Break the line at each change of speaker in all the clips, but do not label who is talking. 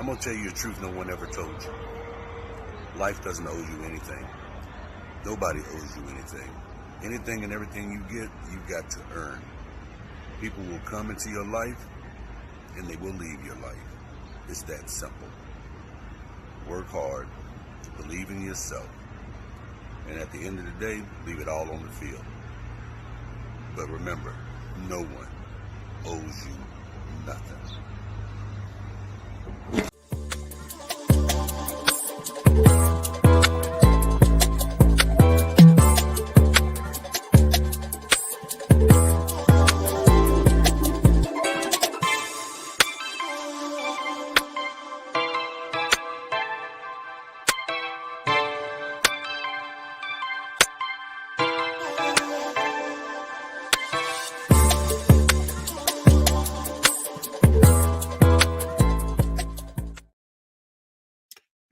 I'm going to tell you the truth no one ever told you. Life doesn't owe you anything. Nobody owes you anything. Anything and everything you get, you got to earn. People will come into your life and they will leave your life. It's that simple. Work hard, believe in yourself, and at the end of the day, leave it all on the field. But remember, no one owes you nothing.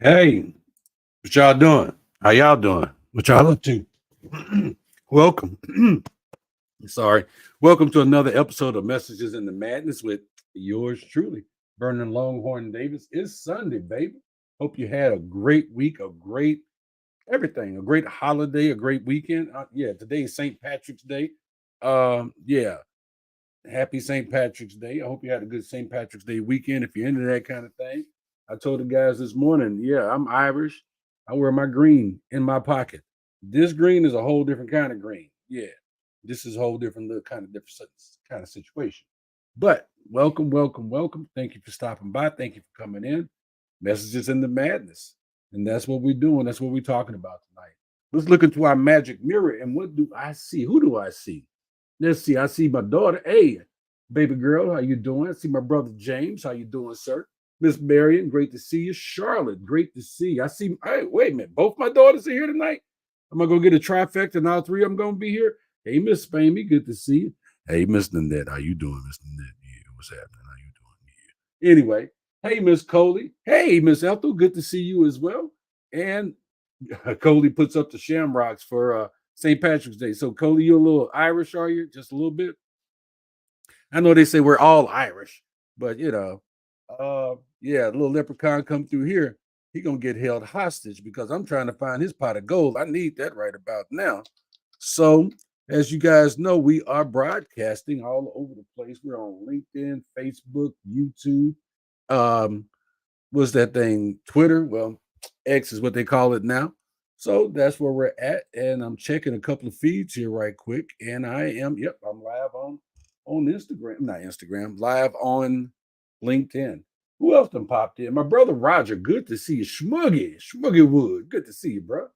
Hey, what y'all doing? How y'all doing? What y'all up to? Welcome. Sorry. Welcome to another episode of Messages in the Madness with yours truly, Vernon Longhorn Davis. It's Sunday, baby. Hope you had a great week, a great everything, a great holiday, a great weekend. Yeah, today is St. Patrick's Day. Yeah, happy St. Patrick's Day. I hope you had a good St. Patrick's Day weekend. If you're into that kind of thing, I told the guys this morning, yeah, I'm Irish. I wear my green in my pocket. This green is a whole different kind of green. Yeah, this is a whole different little kind of situation. But welcome, welcome, welcome. Thank you for stopping by. Thank you for coming in. Messages in the Madness, and that's what we're doing. That's what we're talking about tonight. Let's look into our magic mirror, and what do I see? Who do I see? Let's see. I see my daughter. Hey, baby girl, how you doing? I see my brother James. How you doing, sir? Miss Marion, great to see you. Charlotte, great to see you. I see. Hey, wait a minute. Both my daughters are here tonight. Am I gonna get a trifecta and all three of them gonna be here? Hey, Miss Spamey, good to see you. Hey, Miss Nanette, how you doing, Miss Nanette? Yeah, what's happening? How you doing? Yeah. Anyway, hey, Miss Coley. Hey, Miss Ethel, good to see you as well. And Coley puts up the shamrocks for St. Patrick's Day. So, Coley, you a little Irish, are you? Just a little bit? I know they say we're all Irish, but yeah, a little leprechaun come through here. He gonna get held hostage because I'm trying to find his pot of gold. I need that right about now. So, as you guys know, we are broadcasting all over the place. We're on LinkedIn, Facebook, YouTube. Um, what's that thing? Twitter. Well, X is what they call it now. So that's where we're at. And I'm checking a couple of feeds here right quick. And I'm live on Instagram, not Instagram, live on LinkedIn. Who else done popped in? My brother Roger, good to see you. Schmuggy Wood, good to see you, bro.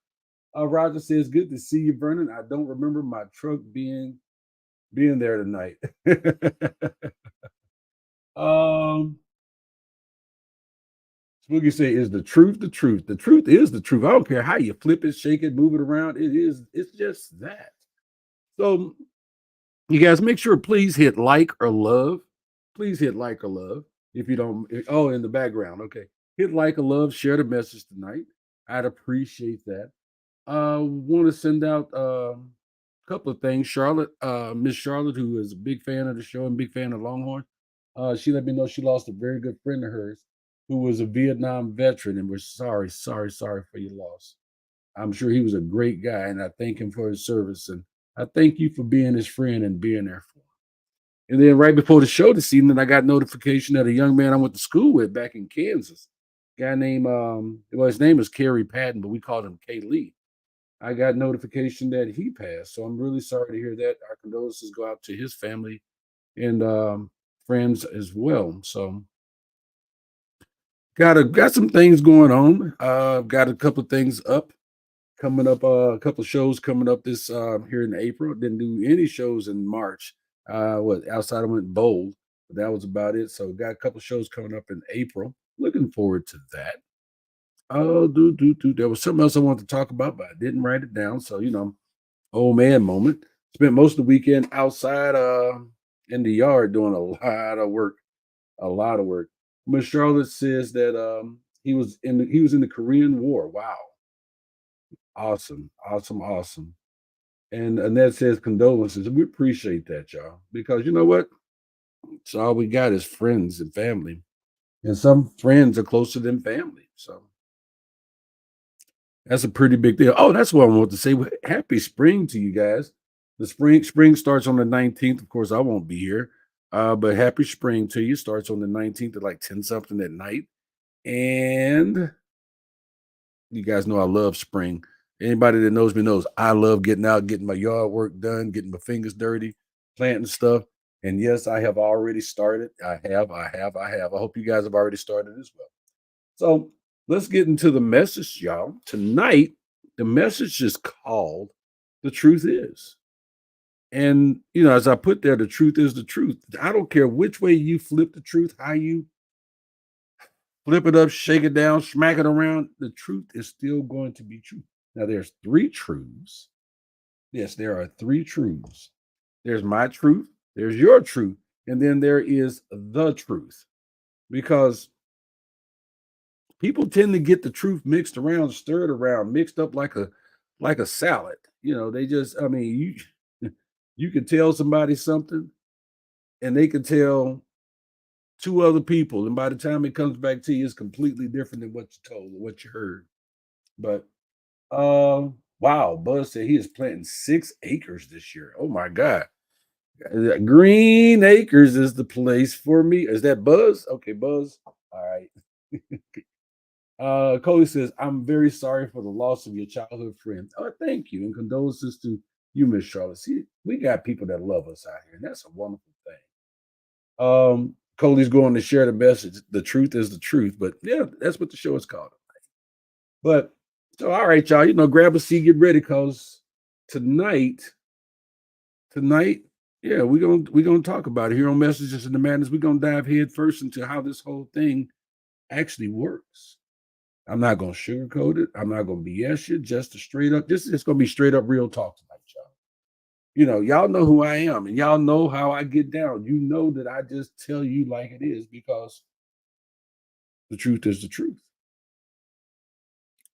Roger says, good to see you, Vernon. I don't remember my truck being there tonight. um, Smoogie say, is the truth the truth? The truth is the truth. I don't care how you flip it, shake it, move it around. It's just that. So you guys make sure, please hit like or love. Please hit like or love. If you don't, oh, in the background. Okay. Hit like or love, share the message tonight. I'd appreciate that. Want to send out a couple of things. Charlotte, Miss Charlotte, who is a big fan of the show and big fan of Longhorn, she let me know she lost a very good friend of hers who was a Vietnam veteran, and we're sorry for your loss. I'm sure he was a great guy, and I thank him for his service, and I thank you for being his friend and being there for him. And then right before the show this evening, I got notification that a young man I went to school with back in Kansas, guy named well, his name is Kerry Patton, but we called him K. Lee. I got notification that he passed. So I'm really sorry to hear that. Our condolences go out to his family and friends as well. So got some things going on. Got a couple of things up coming up. A couple of shows coming up this here in April. Didn't do any shows in March. What outside I went bold, but that was about it. So got a couple of shows coming up in April. Looking forward to that. Oh, do. There was something else I wanted to talk about, but I didn't write it down. So, old man moment. Spent most of the weekend outside in the yard doing a lot of work. A lot of work. Miss Charlotte says that he was in the Korean War. Wow. Awesome. Awesome. Awesome. And Annette says condolences. We appreciate that, y'all. Because you know what? It's all we got is friends and family. And some friends are closer than family. So that's a pretty big deal. Oh, that's what I want to say. Happy spring to you guys. The spring starts on the 19th. Of course, I won't be here. But happy spring to you. Starts on the 19th at like 10 something at night. And you guys know I love spring. Anybody that knows me knows I love getting out, getting my yard work done, getting my fingers dirty, planting stuff. And yes, I have already started. I have. I hope you guys have already started as well. So let's get into the message, y'all. Tonight, the message is called The Truth Is. And, as I put there, the truth is the truth. I don't care which way you flip the truth, how you flip it up, shake it down, smack it around. The truth is still going to be true. Now, there's three truths. Yes, there are three truths. There's my truth, there's your truth, and then there is the truth. Because people tend to get the truth mixed around, stirred around, mixed up like a salad. They just, I mean, you you can tell somebody something and they can tell two other people, and by the time it comes back to you, it's completely different than what you told or what you heard. But wow, Buzz said he is planting 6 acres this year. Oh my God. Green Acres is the place for me. Is that Buzz? Okay, Buzz. All right. Cody says, I'm very sorry for the loss of your childhood friend. Oh, thank you. And condolences to you, Miss Charlotte. See, we got people that love us out here, and that's a wonderful thing. Cody's going to share the message. The truth is the truth. But yeah, that's what the show is called. But so all right, y'all, grab a seat, get ready, because tonight, tonight, yeah, we're gonna talk about it here on Messages in the Madness. We're gonna dive head first into how this whole thing actually works. I'm not gonna sugarcoat it. I'm not gonna BS you. Just a straight up. This is gonna be straight up real talk tonight, y'all. Y'all know who I am, and y'all know how I get down. You know that I just tell you like it is because the truth is the truth.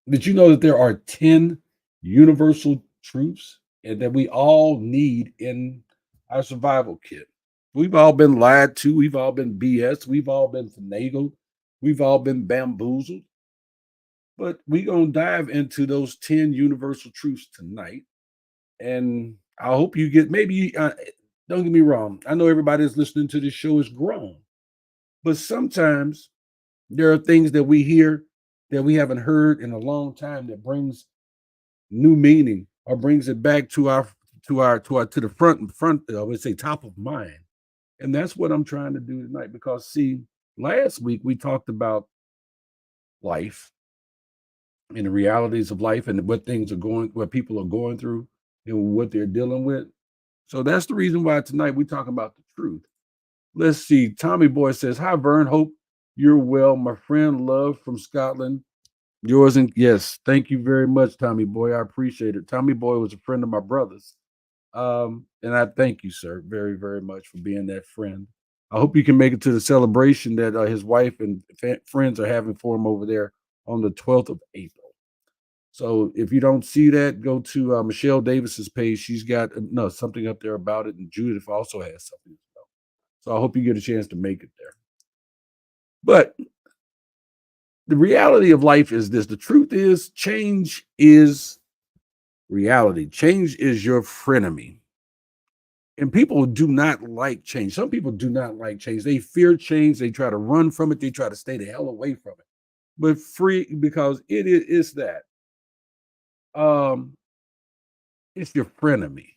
Did you know that there are 10 universal truths and that we all need in our survival kit? We've all been lied to. We've all been BS. We've all been finagled. We've all been bamboozled. But we're going to dive into those 10 universal truths tonight. And I hope you get, maybe, don't get me wrong. I know everybody that's listening to this show is grown. But sometimes there are things that we hear that we haven't heard in a long time that brings new meaning or brings it back to the front, I would say top of mind. And that's what I'm trying to do tonight. Because see, last week we talked about life and the realities of life and what people are going through and what they're dealing with. So that's the reason why tonight we talk about the truth. Let's see. Tommy Boy says, "Hi Vern, hope you're well. My friend Love from Scotland. Yours, and yes, thank you very much, Tommy Boy. I appreciate it. Tommy Boy was a friend of my brother's. And I thank you, sir, very, very much for being that friend. I hope you can make it to the celebration that his wife and friends are having for him over there on the 12th of April. So if you don't see that, go to Michelle Davis's page. She's got no something up there about it, and Judith also has something as well. So I hope you get a chance to make it there. But the reality of life is this: the truth is, change is reality. Change is your frenemy. And people do not like change. Some people do not like change. They fear change. They try to run from it. They try to stay the hell away from it. But free because it's that. Um, it's your frenemy.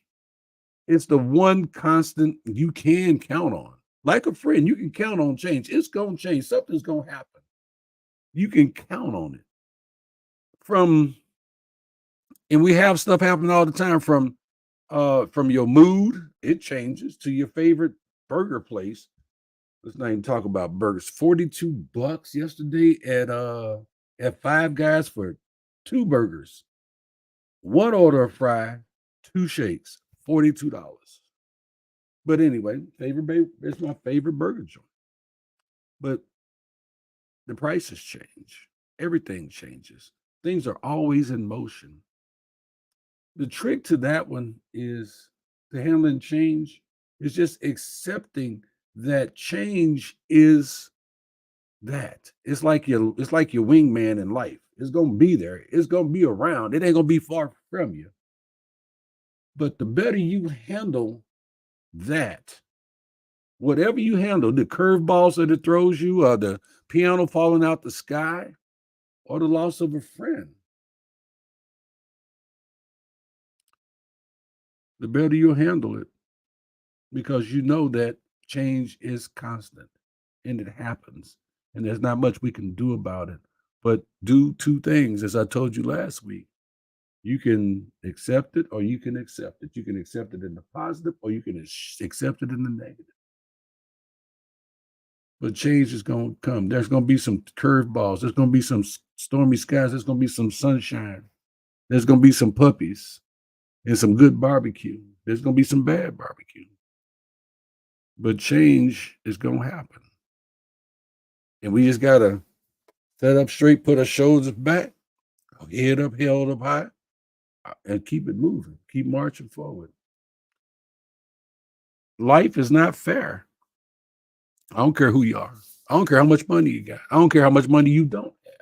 It's the one constant you can count on. Like a friend, you can count on change. It's gonna change. Something's gonna happen. You can count on it. From and we have stuff happening all the time from your mood, it changes to your favorite burger place. Let's not even talk about burgers. $42 yesterday at Five Guys for 2 burgers. One order of fry, 2 shakes, $42. But anyway, it's my favorite burger joint. But the prices change. Everything changes. Things are always in motion. The trick to that one is to handling change is just accepting that change is that. It's like your wingman in life. It's gonna be there. It's gonna be around. It ain't gonna be far from you. But the better you handle that, whatever you handle, the curveballs that it throws you, or the piano falling out the sky, or the loss of a friend, the better you handle it, because you know that change is constant and it happens, and there's not much we can do about it. But do two things, as I told you last week. You can accept it or you can accept it. You can accept it in the positive or you can accept it in the negative. But change is going to come. There's going to be some curveballs. There's going to be some stormy skies. There's going to be some sunshine. There's going to be some puppies and some good barbecue. There's going to be some bad barbecue. But change is going to happen. And we just got to set up straight, put our shoulders back, head up, held up high, and keep it moving, keep marching forward. Life is not fair. I don't care who you are. I don't care how much money you got. I don't care how much money you don't have.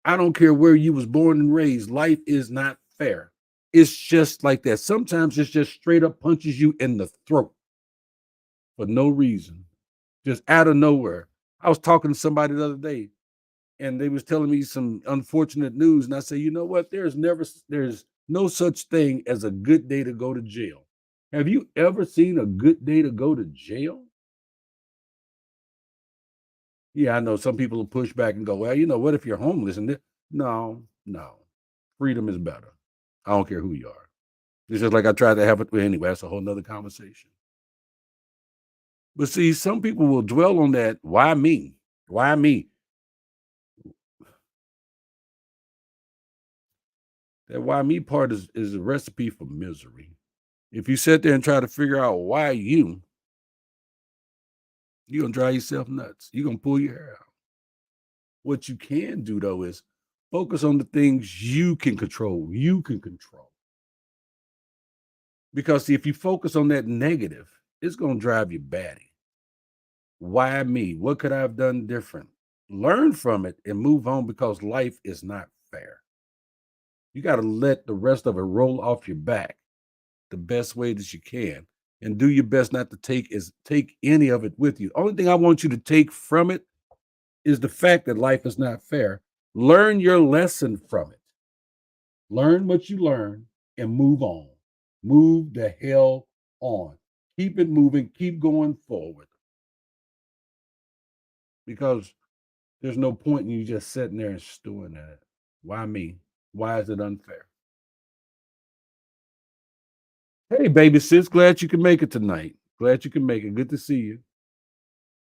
I don't care where you was born and raised. Life is not fair. It's just like that. Sometimes it's just straight up punches you in the throat for no reason, just out of nowhere. I was talking to somebody the other day, and they was telling me some unfortunate news, and I said, you know what? There's no such thing as a good day to go to jail. Have you ever seen a good day to go to jail? Yeah, I know some people will push back and go, well, what if you're homeless? No, no. Freedom is better. I don't care who you are. It's just like I tried to have it. Well, anyway, that's a whole nother conversation. But see, some people will dwell on that. Why me? Why me? That why me part is a recipe for misery. If you sit there and try to figure out why you're going to drive yourself nuts. You're going to pull your hair out. What you can do, though, is focus on the things you can control. You can control. Because see, if you focus on that negative, it's going to drive you batty. Why me? What could I have done different? Learn from it and move on, because life is not fair. You got to let the rest of it roll off your back the best way that you can, and do your best not to take any of it with you. Only thing I want you to take from it is the fact that life is not fair. Learn your lesson from it. Learn what you learn and move on. Move the hell on. Keep it moving. Keep going forward. Because there's no point in you just sitting there and stewing at it. Why me? Why is it unfair? Hey, baby sis, glad you can make it tonight. Glad you can make it. Good to see you.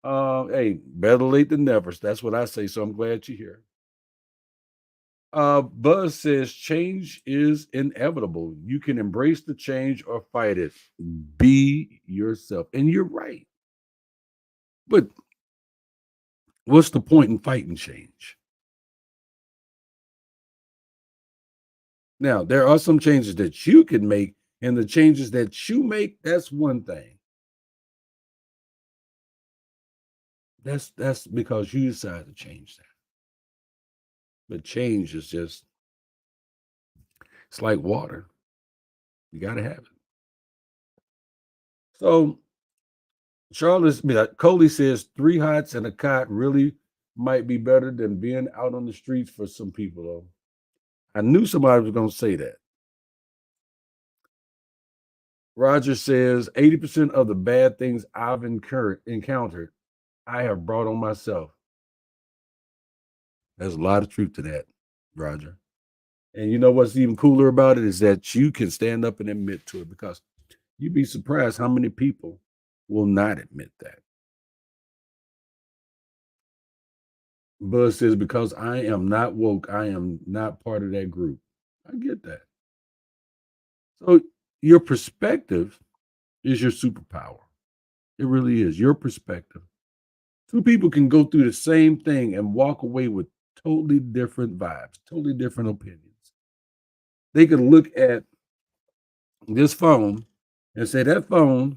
Hey, better late than never. That's what I say. So I'm glad you're here. Buzz says change is inevitable. You can embrace the change or fight it. Be yourself. And you're right. But what's the point in fighting change? Now, there are some changes that you can make, and the changes that you make, that's one thing. That's because you decide to change that. But change is just, it's like water. You gotta have it. So Coley says 3 hots and a cot really might be better than being out on the streets for some people, though. I knew somebody was gonna say that. Roger says 80% of the bad things I've encountered, I have brought on myself. There's a lot of truth to that, Roger. And you know what's even cooler about it is that you can stand up and admit to it, because you'd be surprised how many people will not admit that. Buzz says, because I am not woke, I am not part of that group. I get that. So your perspective is your superpower. It really is your perspective. Two people can go through the same thing and walk away with totally different vibes, totally different opinions. They can look at this phone and say that phone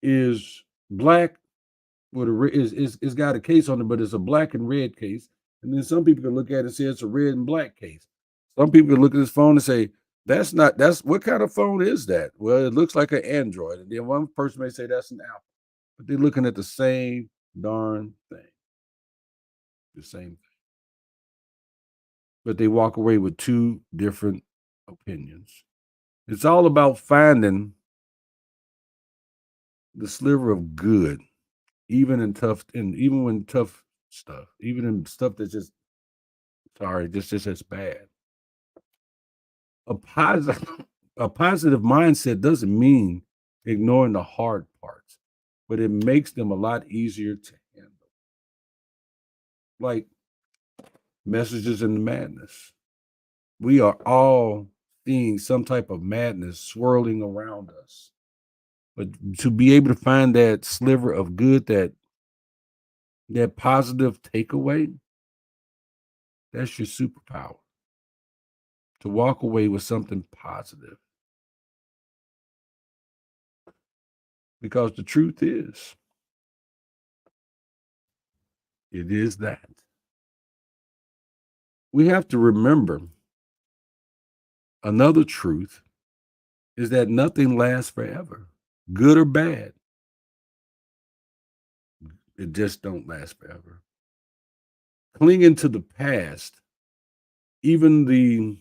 is black with it's got a case on it, but it's a black and red case. And then some people can look at it and say it's a red and black case. Some people can look at this phone and say, that's what kind of phone is that? Well, it looks like an Android. And then one person may say that's an Apple. But they're looking at the same darn thing. The same thing. But they walk away with two different opinions. It's all about finding the sliver of good, even in tough, and even when tough stuff, even in stuff that's just just as bad. A positive, a positive mindset doesn't mean ignoring the hard parts, but it makes them a lot easier to handle. Like messages in the madness. We are all seeing some type of madness swirling around us. But to be able to find that sliver of good, that positive takeaway, that's your superpower. To walk away with something positive. Because the truth is, it is that. We have to remember another truth is that nothing lasts forever, good or bad. It just don't last forever. Clinging to the past, even the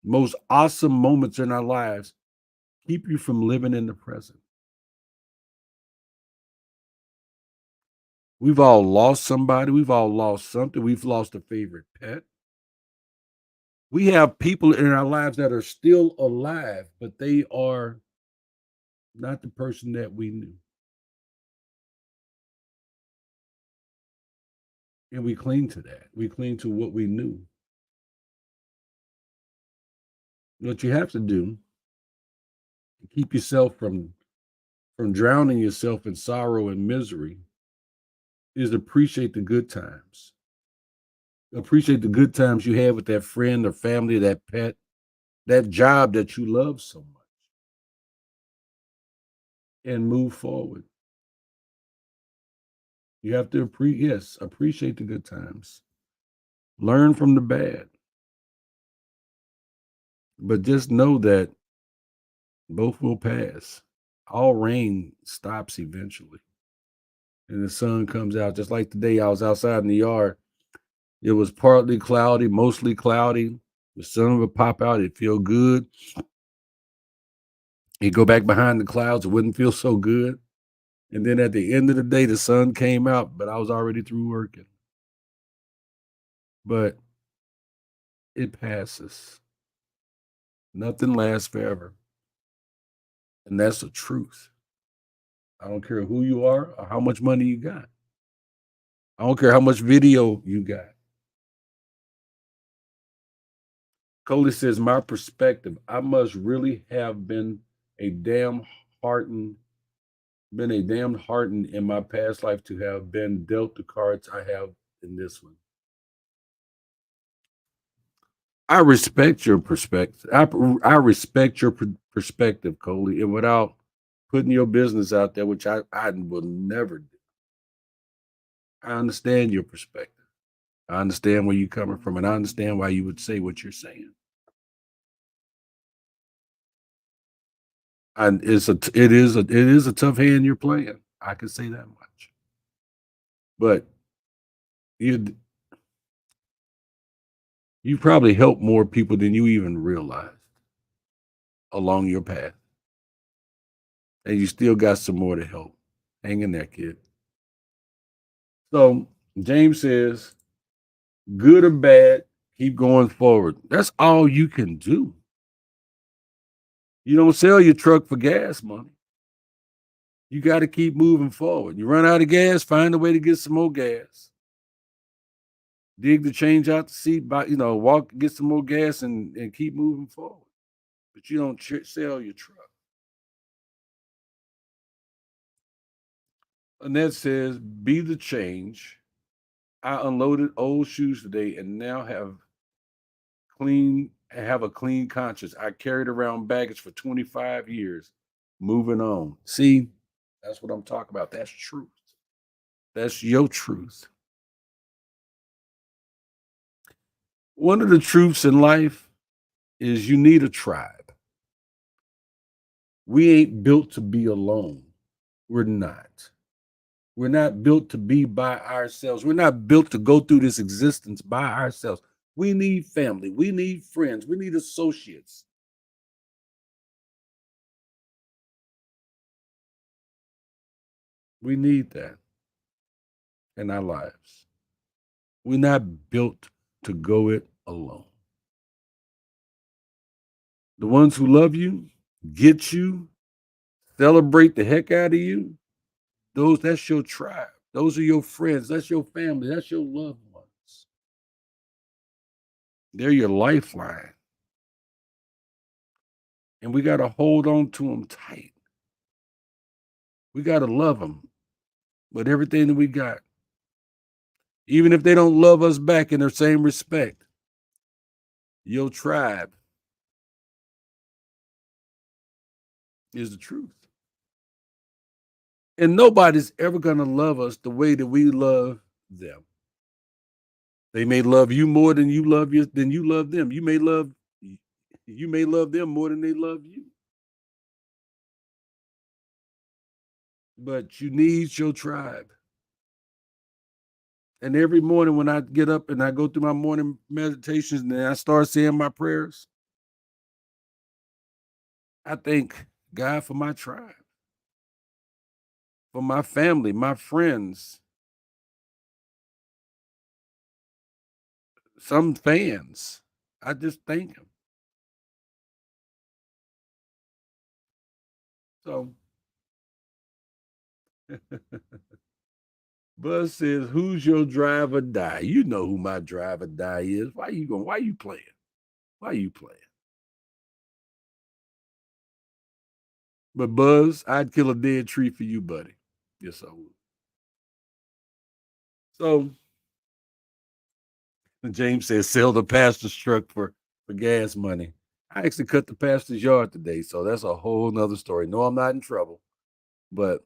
most awesome moments in our lives, keep you from living in the present. We've all lost somebody. We've all lost something. We've lost a favorite pet. We have people in our lives that are still alive, but they are not the person that we knew. And we cling to that. We cling to what we knew. What you have to do to keep yourself from drowning yourself in sorrow and misery is appreciate the good times. Appreciate the good times you had with that friend or family, that pet, that job that you love so much, and move forward. You have to appreciate the good times. Learn from the bad. But just know that both will pass. All rain stops eventually. And the sun comes out. Just like today, I was outside in the yard. It was partly cloudy, mostly cloudy. The sun would pop out. It'd feel good. You'd go back behind the clouds. It wouldn't feel so good. And then at the end of the day, the sun came out, but I was already through working. But it passes. Nothing lasts forever. And that's the truth. I don't care who you are or how much money you got. I don't care how much video you got. Coley says, my perspective, I must really have a damn heartened, been a damn heartened in my past life to have been dealt the cards I have in this one. I respect your perspective. I respect your perspective, Coley, and without putting your business out there, which I will never do. I understand your perspective. I understand where you're coming from, and I understand why you would say what you're saying. And it is a tough hand you're playing. I can say that much. But you you probably helped more people than you even realized along your path. And you still got some more to help. Hang in there, kid. So James says, good or bad, keep going forward. That's all you can do. You don't sell your truck for gas money. You got to keep moving forward. You run out of gas, find a way to get some more gas. Dig the change out the seat, walk, get some more gas and keep moving forward. But you don't sell your truck. Annette says, be the change. I unloaded old shoes today and now have a clean conscience. I carried around baggage for 25 years. Moving on. See, that's what I'm talking about. That's truth. That's your truth. One of the truths in life is you need a tribe. We ain't built to be alone. We're not. We're not built to be by ourselves. We're not built to go through this existence by ourselves. We need family. We need friends. We need associates. We need that in our lives. We're not built to go it alone. The ones who love you, get you, celebrate the heck out of you, that's your tribe. Those are your friends. That's your family. That's your loved ones. They're your lifeline. And we got to hold on to them tight. We got to love them with everything that we got. Even if they don't love us back in the same respect, your tribe is the truth. And nobody's ever going to love us the way that we love them. They may love you more than you love them. You may love them more than they love you. But you need your tribe. And every morning when I get up and I go through my morning meditations and then I start saying my prayers, I thank God for my tribe, for my family, my friends, some fans. I just thank him. So Buzz says, "Who's your drive or die?" You know who my drive or die is. Why you playing? Why you playing? But Buzz, I'd kill a dead tree for you, buddy. Yes, I would. So James says, "Sell the pastor's truck for gas money." I actually cut the pastor's yard today, so that's a whole nother story. No, I'm not in trouble, but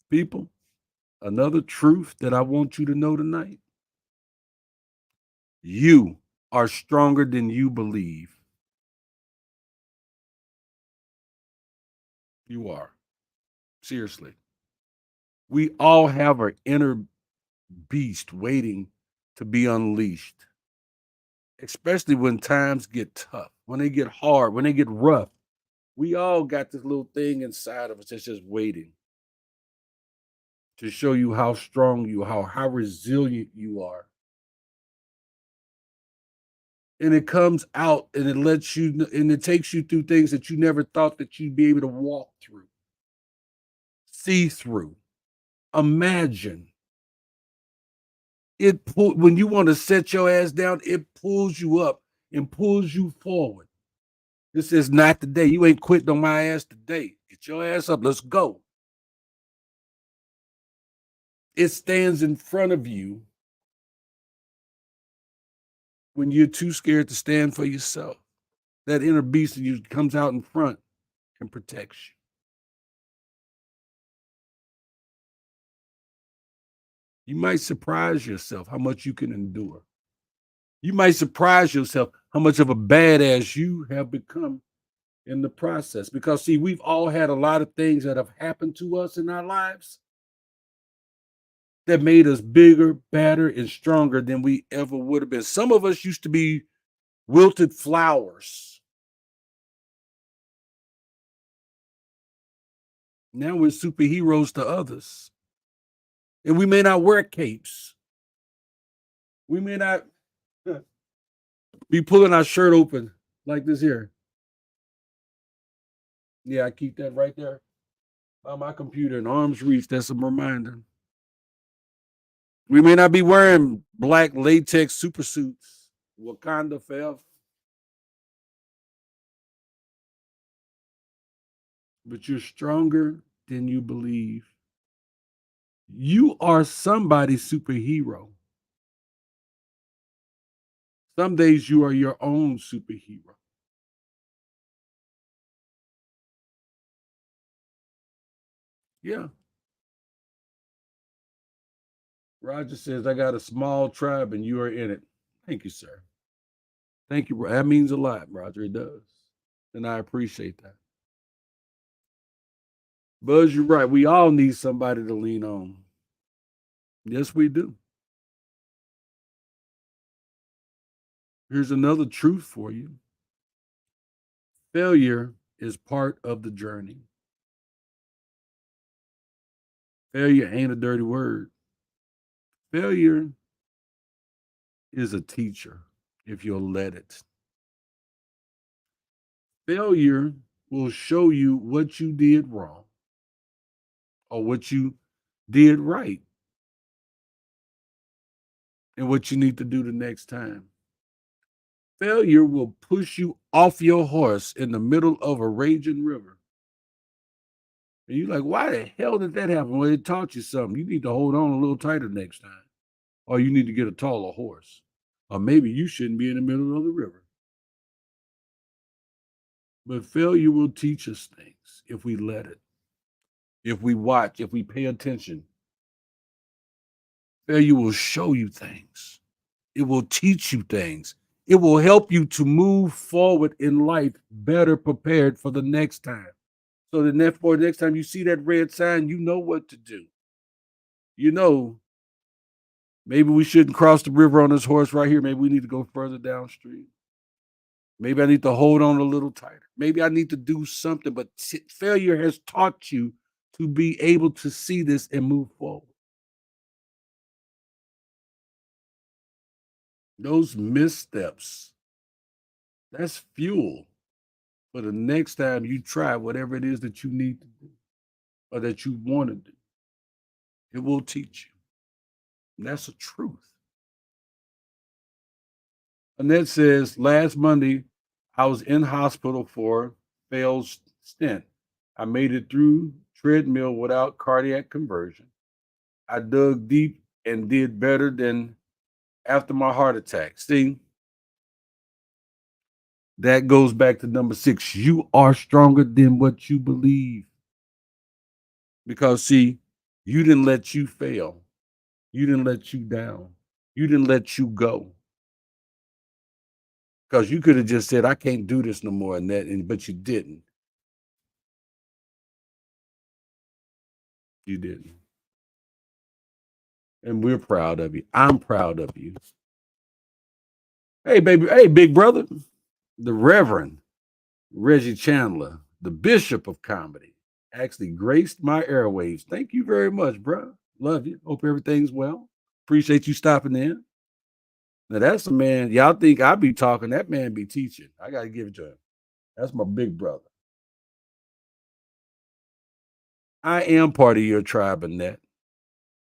people, another truth that I want you to know tonight: you are stronger than you believe. You are. Seriously. We all have our inner beast waiting to be unleashed, especially when times get tough, when they get hard, when they get rough. We all got this little thing inside of us that's just waiting to show you how strong you are, how resilient you are. And it comes out and it lets you and it takes you through things that you never thought that you'd be able to walk through, see through, imagine. When you want to set your ass down, it pulls you up and pulls you forward. This is not the day. You ain't quitting on my ass today. Get your ass up. Let's go. It stands in front of you when you're too scared to stand for yourself. That inner beast in you comes out in front and protects you. You might surprise yourself how much you can endure. You might surprise yourself how much of a badass you have become in the process. Because, see, we've all had a lot of things that have happened to us in our lives that made us bigger, badder, and stronger than we ever would have been. Some of us used to be wilted flowers. Now we're superheroes to others. And we may not wear capes. We may not be pulling our shirt open like this here. Yeah, I keep that right there by my computer in arm's reach. That's a reminder. We may not be wearing black latex super suits. Wakanda forever. But you're stronger than you believe. You are somebody's superhero. Some days you are your own superhero. Yeah. Roger says, I got a small tribe and you are in it. Thank you, sir. Thank you. That means a lot, Roger. It does. And I appreciate that. Buzz, you're right. We all need somebody to lean on. Yes, we do. Here's another truth for you: failure is part of the journey. Failure ain't a dirty word. Failure is a teacher if you'll let it. Failure will show you what you did wrong or what you did right and what you need to do the next time. Failure will push you off your horse in the middle of a raging river. And you're like, why the hell did that happen? Well, it taught you something. You need to hold on a little tighter next time. Or you need to get a taller horse. Or maybe you shouldn't be in the middle of the river. But failure will teach us things if we let it, if we watch, if we pay attention. Failure will show you things. It will teach you things. It will help you to move forward in life better prepared for the next time. So the next time you see that red sign, you know what to do. You know, maybe we shouldn't cross the river on this horse right here. Maybe we need to go further downstream. Maybe I need to hold on a little tighter. Maybe I need to do something. But failure has taught you to be able to see this and move forward. Those missteps, that's fuel for the next time you try whatever it is that you need to do or that you want to do. It will teach you. And that's the truth. Annette says, last Monday, I was in hospital for failed stent. I made it through treadmill without cardiac conversion. I dug deep and did better than after my heart attack. See, that goes back to number 6. You are stronger than what you believe. Because, see, you didn't let you fail. You didn't let you down. You didn't let you go. Because you could have just said, I can't do this no more, and but you didn't. You didn't. And we're proud of you. I'm proud of you. Hey, baby. Hey, big brother. The Reverend Reggie Chandler, the Bishop of Comedy, actually graced my airwaves. Thank you very much, bro. Love you. Hope everything's well. Appreciate you stopping in. Now, that's a man. Y'all think I be talking. That man be teaching. I got to give it to him. That's my big brother. I am part of your tribe, Annette.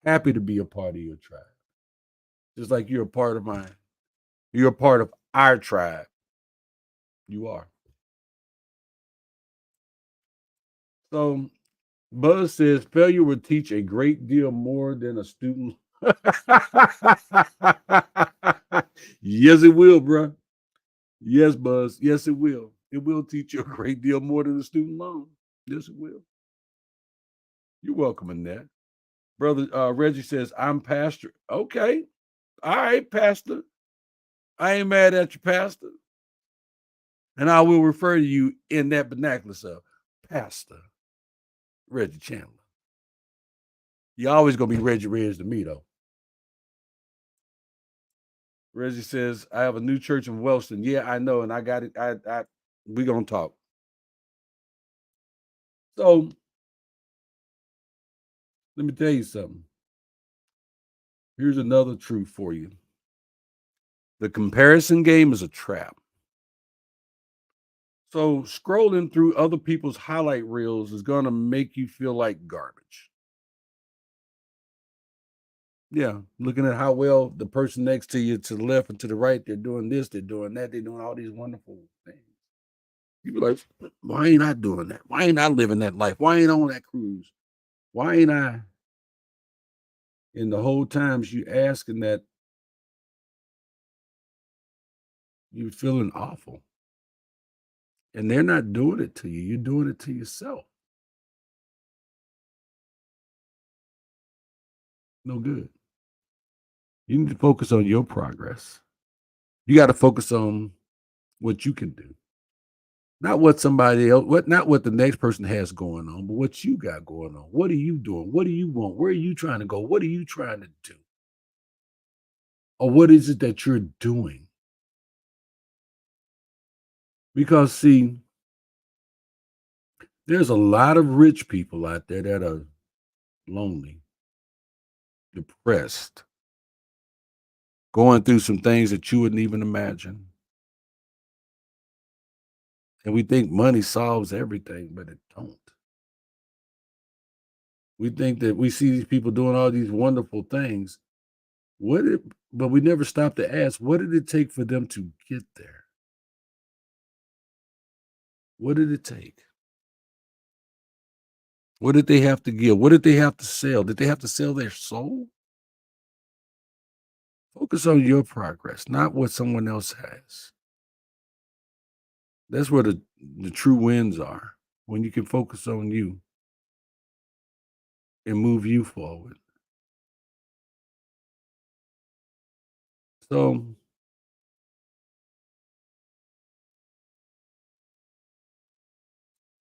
Happy to be a part of your tribe. Just like you're a part of mine. You're a part of our tribe. You are. So Buzz says failure will teach a great deal more than a student. Yes, it will, bro. Yes, Buzz. Yes, it will. It will teach you a great deal more than a student loan. Yes, it will. You're welcome in that. Brother Reggie says, I'm pastor. Okay. All right, pastor. I ain't mad at you, pastor. And I will refer to you in that vernacular of Pastor Reggie Chandler. You're always gonna be Reggie Reg to me, though. Reggie says, I have a new church in Wellston. Yeah, I know, and I got it. We gonna talk. So let me tell you something. Here's another truth for you. The comparison game is a trap. So scrolling through other people's highlight reels is gonna make you feel like garbage. Yeah, looking at how well the person next to you, to the left and to the right, they're doing this, they're doing that, they're doing all these wonderful things. You be like, why ain't I doing that? Why ain't I living that life? Why ain't I on that cruise? Why ain't I? And the whole times you asking that, you feeling awful. And they're not doing it to you. You're doing it to yourself. No good. You need to focus on your progress. You got to focus on what you can do. Not what somebody else, not what the next person has going on, but what you got going on. What are you doing? What do you want? Where are you trying to go? What are you trying to do? Or what is it that you're doing? Because see, there's a lot of rich people out there that are lonely, depressed, going through some things that you wouldn't even imagine. And we think money solves everything, but it don't. We think that we see these people doing all these wonderful things. But we never stop to ask, what did it take for them to get there? What did it take? What did they have to give? What did they have to sell? Did they have to sell their soul? Focus on your progress, not what someone else has. That's where the true wins are, when you can focus on you and move you forward. So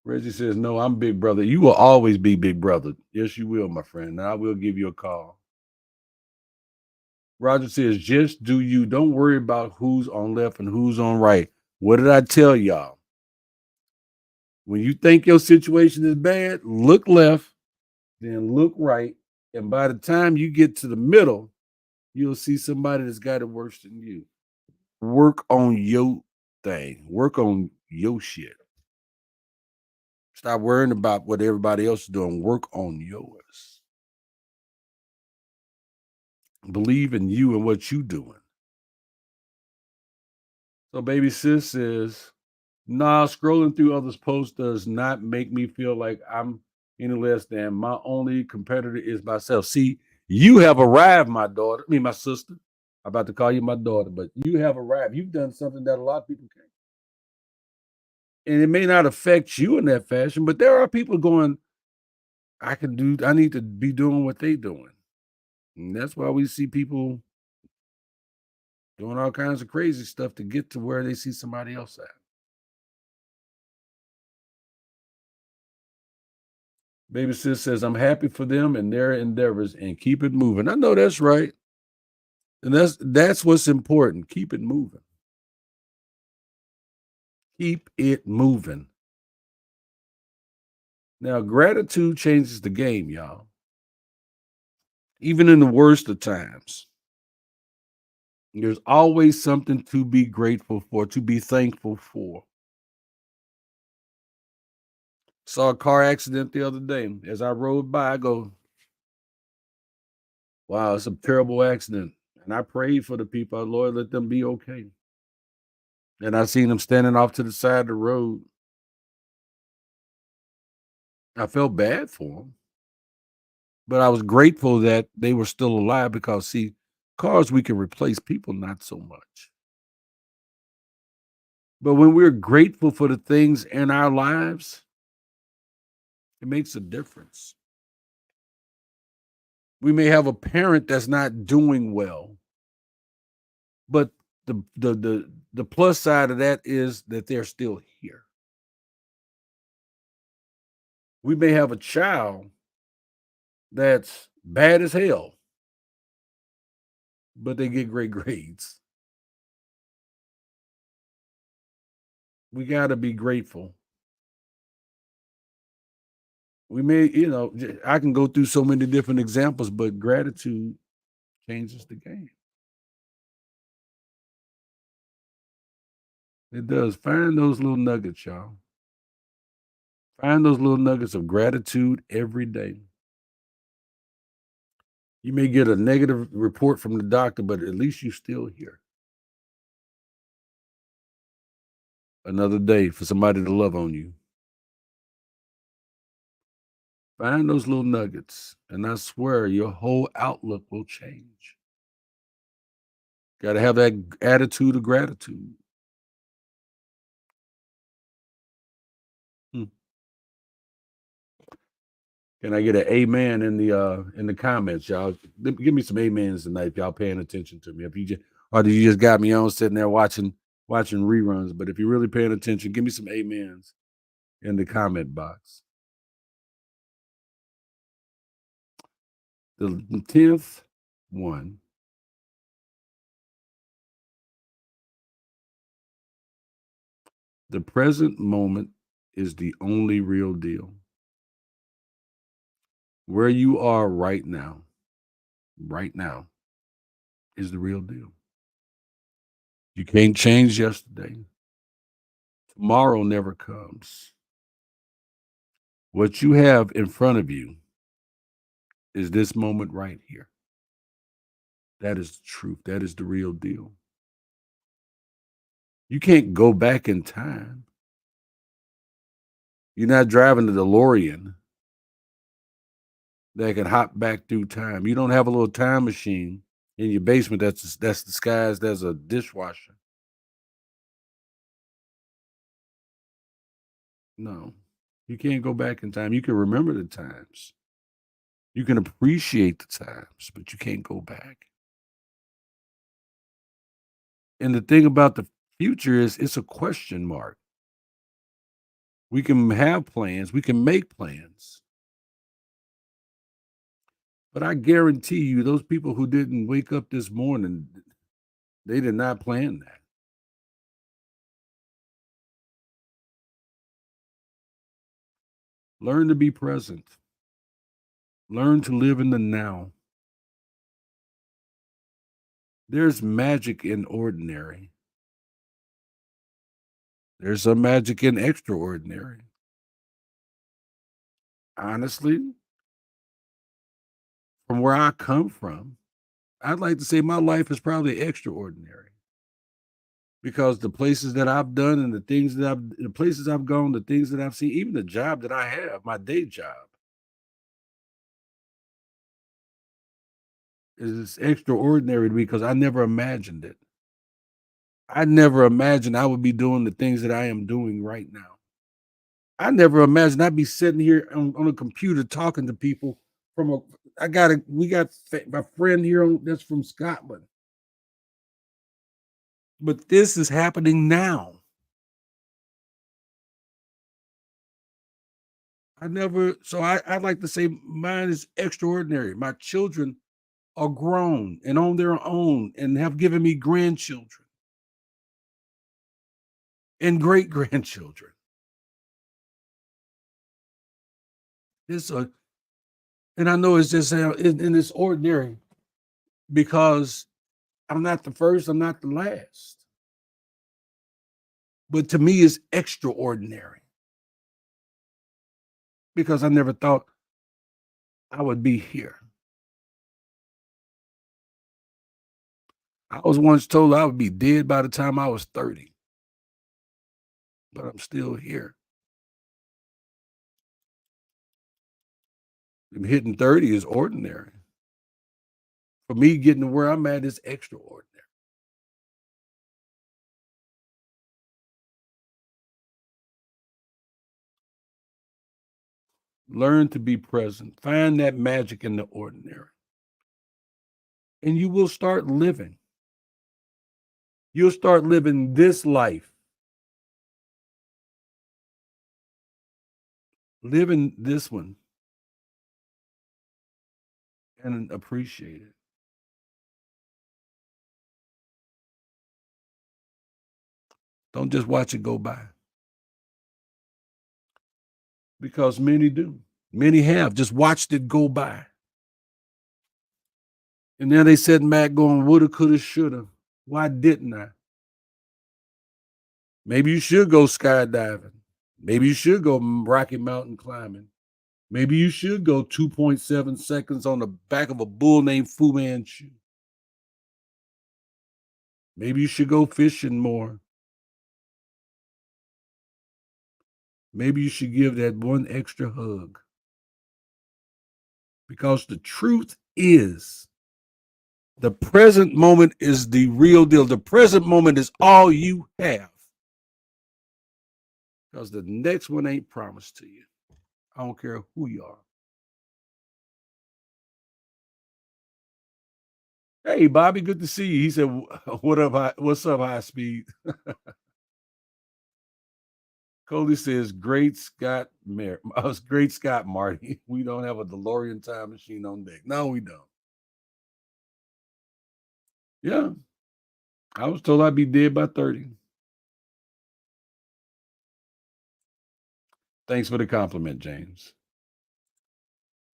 Reggie says, no, I'm big brother. You will always be big brother. Yes, you will, my friend. And I will give you a call. Roger says, just do you. Don't worry about who's on left and who's on right. What did I tell y'all? When you think your situation is bad, look left, then look right. And by the time you get to the middle, you'll see somebody that's got it worse than you. Work on your thing, work on your shit. Stop worrying about what everybody else is doing. Work on yours. Believe in you and what you doing. So baby sis says, nah, scrolling through others' posts does not make me feel like I'm any less than. My only competitor is myself. See, you have arrived, my daughter. I mean, my sister. I'm about to call you my daughter, but you have arrived. You've done something that a lot of people can't. And it may not affect you in that fashion, but there are people going, I need to be doing what they doing. And that's why we see people doing all kinds of crazy stuff to get to where they see somebody else at. Baby sis says, I'm happy for them and their endeavors and keep it moving. I know that's right. And that's what's important. Keep it moving. Keep it moving. Now, gratitude changes the game, y'all. Even in the worst of times, there's always something to be grateful for, to be thankful for. Saw a car accident the other day. As I rode by, I go, wow, it's a terrible accident. And I prayed for the people. Lord, let them be okay. And I seen them standing off to the side of the road. I felt bad for them, but I was grateful that they were still alive because, see, cars we can replace, people not so much. But when we're grateful for the things in our lives, it makes a difference. We may have a parent that's not doing well, but the plus side of that is that they're still here. We may have a child that's bad as hell, but they get great grades. We got to be grateful. We may, I can go through so many different examples, but gratitude changes the game. It does. Find those little nuggets, y'all. Find those little nuggets of gratitude every day. You may get a negative report from the doctor, but at least you're still here. Another day for somebody to love on you. Find those little nuggets, and I swear your whole outlook will change. Got to have that attitude of gratitude. Hmm. Can I get an amen in the comments, y'all? Give me some amens tonight if y'all paying attention to me. If you just or did you just got me on sitting there watching reruns? But if you're really paying attention, give me some amens in the comment box. The 10th one. The present moment is the only real deal. Where you are right now is the real deal. You can't change yesterday. Tomorrow never comes. What you have in front of you is this moment right here. That is the truth. That is the real deal. You can't go back in time. You're not driving a DeLorean that can hop back through time. You don't have a little time machine in your basement that's disguised as a dishwasher. No, you can't go back in time. You can remember the times. You can appreciate the times, but you can't go back. And the thing about the future is it's a question mark. We can have plans, we can make plans. But I guarantee you, those people who didn't wake up this morning, they did not plan that. Learn to be present. Learn to live in the now. There's magic in ordinary. There's some magic in extraordinary. Honestly, from where I come from, I'd like to say my life is probably extraordinary because the places that I've done and the places I've gone, the things that I've seen, even the job that I have, my day job, is extraordinary to me because I never imagined it. I never imagined I would be doing the things that I am doing right now. I never imagined I'd be sitting here on a computer talking to people we got my friend here that's from Scotland. But this is happening now. I'd like to say mine is extraordinary. My children are grown and on their own and have given me grandchildren and great grandchildren. And I know it's just and it's ordinary because I'm not the first, I'm not the last. But to me, it's extraordinary because I never thought I would be here. I was once told I would be dead by the time I was 30, but I'm still here. And hitting 30 is ordinary. For me, getting to where I'm at is extraordinary. Learn to be present. Find that magic in the ordinary. And you will start living. You'll start living this life. Living this one and appreciate it. Don't just watch it go by. Because many do. Many have just watched it go by. And then they sitting back going, woulda, coulda, shoulda. Why didn't I? Maybe you should go skydiving. Maybe you should go Rocky Mountain climbing. Maybe you should go 2.7 seconds on the back of a bull named Fu Manchu. Maybe you should go fishing more. Maybe you should give that one extra hug. Because the truth is, the present moment is the real deal. The present moment is all you have. Because the next one ain't promised to you. I don't care who you are. Hey, Bobby, good to see you. He said, "What up? What's up, high speed?" Cody says, "Great Scott, great Scott, Marty. We don't have a DeLorean time machine on deck. No, we don't. Yeah, I was told I'd be dead by 30. Thanks for the compliment, James.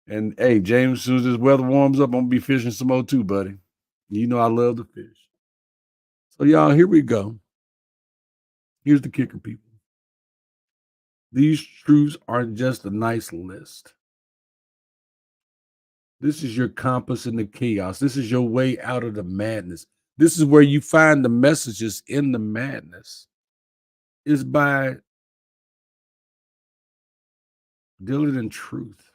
And hey, James, as soon as this weather warms up, I'm gonna be fishing some more too, buddy. You know I love to fish. So y'all, here we go. Here's the kicker, people. These truths aren't just a nice list. This is your compass in the chaos. This is your way out of the madness. This is where you find the messages in the madness. Is by dealing in truth.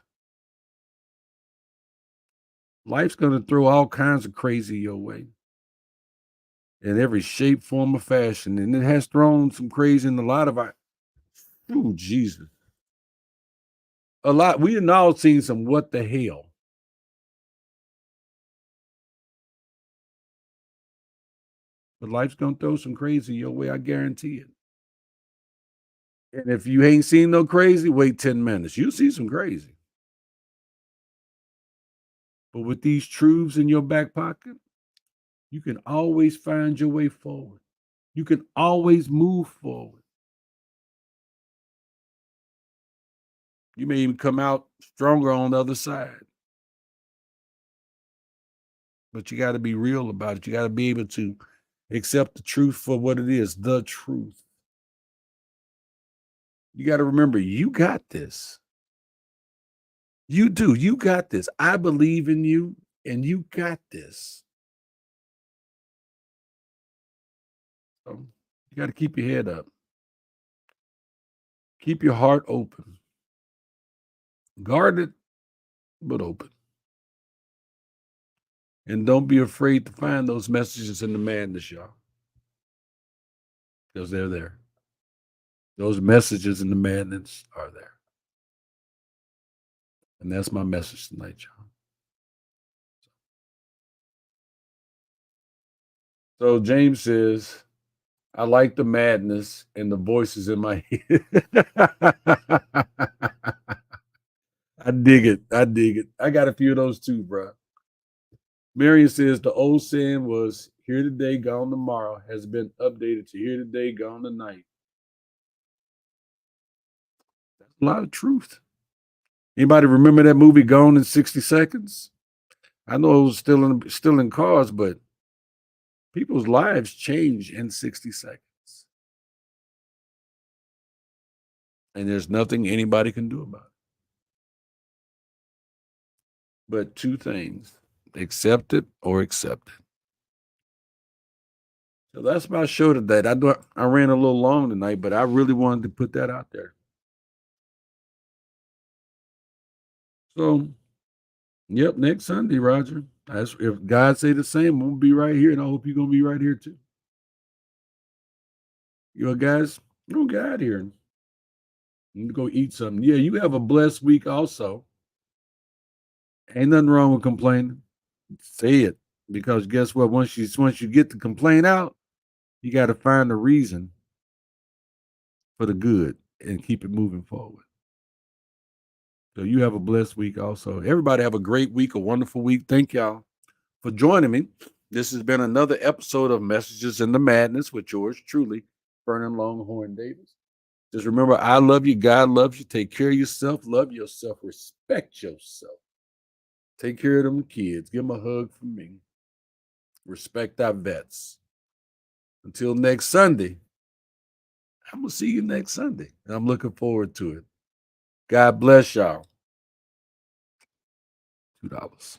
Life's going to throw all kinds of crazy your way in every shape, form, or fashion. And it has thrown some crazy in a lot of our, oh, Jesus. A lot. We done all seen some what the hell. But life's going to throw some crazy your way. I guarantee it. And if you ain't seen no crazy, wait 10 minutes. You'll see some crazy. But with these truths in your back pocket, you can always find your way forward. You can always move forward. You may even come out stronger on the other side. But you got to be real about it. You got to be able to accept the truth for what it is, the truth. You got to remember, you got this. You do. You got this. I believe in you, and you got this. So you got to keep your head up. Keep your heart open. Guarded, but open. And don't be afraid to find those messages in the madness, y'all. Because they're there. Those messages in the madness are there. And that's my message tonight, y'all. So James says, I like the madness and the voices in my head. I dig it. I dig it. I got a few of those too, bro. Marion says the old saying was here today, gone tomorrow has been updated to here today, gone tonight. That's a lot of truth. Anybody remember that movie Gone in 60 Seconds? I know it was still in cars, but people's lives change in 60 seconds. And there's nothing anybody can do about it. But two things, accept it or accept it. So that's my show today. I ran a little long tonight, but I really wanted to put that out there. So, yep, next Sunday, Roger. If God say the same, I'm gonna be right here, and I hope you're gonna be right here too. You know, guys, we're gonna get out here and go eat something. Yeah, you have a blessed week also. Ain't nothing wrong with complaining. Say it. Because guess what? Once you get the complaint out, you got to find a reason for the good and keep it moving forward. So you have a blessed week also. Everybody have a great week, a wonderful week. Thank y'all for joining me. This has been another episode of Messages in the Madness with yours truly, Vernon Longhorn Davis. Just remember, I love you. God loves you. Take care of yourself. Love yourself. Respect yourself. Take care of them kids. Give them a hug from me. Respect our vets. Until next Sunday, I'm going to see you next Sunday. And I'm looking forward to it. God bless y'all. $2.